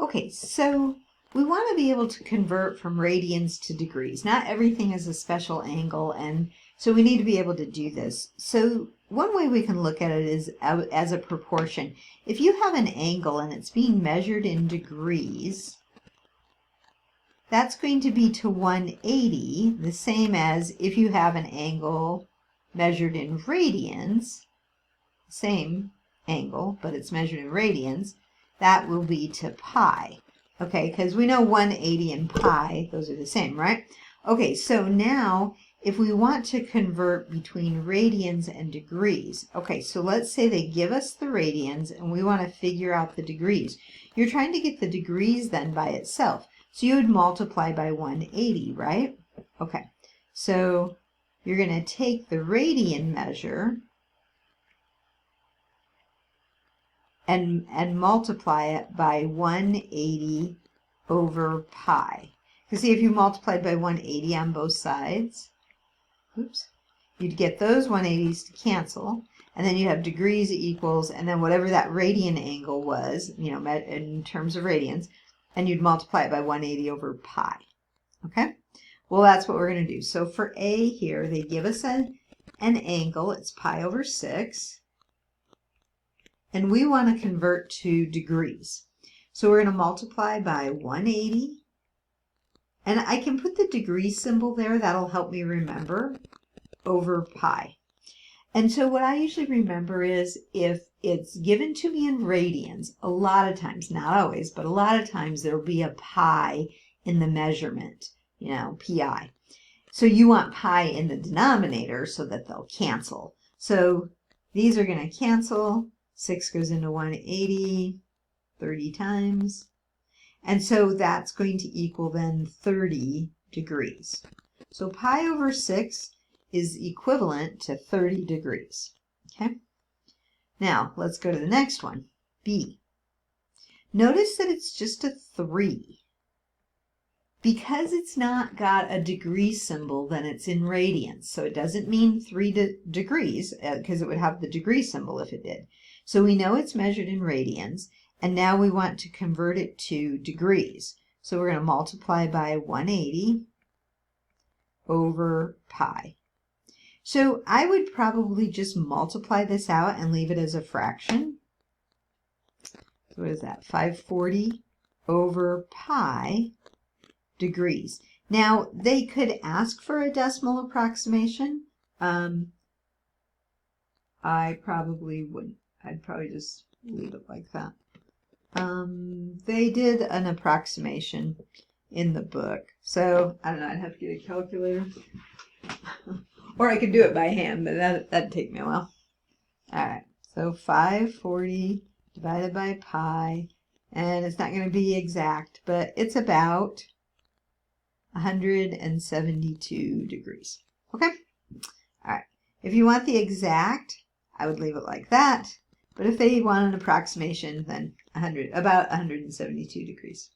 Okay, so we want to be able to convert from radians to degrees. Not everything is a special angle, and so we need to be able to do this. So one way we can look at it is as a proportion. If you have an angle and it's being measured in degrees, that's going to be to 180, the same as if you have an angle measured in radians, same angle, but it's measured in radians, that will be to pi. Okay, because we know 180 and pi, those are the same, right? Okay, so now if we want to convert between radians and degrees, okay, so let's say they give us the radians and we want to figure out the degrees. You're trying to get the degrees then by itself. So you would multiply by 180, right? Okay, so you're going to take the radian measure and multiply it by 180 over pi. Because see, if you multiplied by 180 on both sides, oops, you'd get those 180s to cancel, and then you have degrees equals, and then whatever that radian angle was, you know, in terms of radians, and you'd multiply it by 180 over pi. Okay? Well, that's what we're going to do. So for A here, they give us an angle. It's pi over 6. And we want to convert to degrees. So we're going to multiply by 180. And I can put the degree symbol there. That'll help me remember, over pi. And so what I usually remember is if it's given to me in radians, a lot of times, not always, but a lot of times there'll be a pi in the measurement, you know, pi. So you want pi in the denominator so that they'll cancel. So these are going to cancel. 6 goes into 180 30 times. And so that's going to equal then 30 degrees. So pi over 6 is equivalent to 30 degrees. Okay? Now, let's go to the next one, B. Notice that it's just a 3. Because it's not got a degree symbol, then it's in radians. So it doesn't mean 3 degrees, because it would have the degree symbol if it did. So we know it's measured in radians, and now we want to convert it to degrees. So we're going to multiply by 180 over pi. So I would probably just multiply this out and leave it as a fraction. So what is that? 540 over pi degrees. Now, they could ask for a decimal approximation. I probably wouldn't. I'd probably just leave it like that. They did an approximation in the book. So, I don't know, I'd have to get a calculator. Or I could do it by hand, but that'd take me a while. Alright, so 540 divided by pi, and it's not going to be exact, but it's about 172 degrees. Okay? Alright, if you want the exact, I would leave it like that. But if they want an approximation, then about 172 degrees.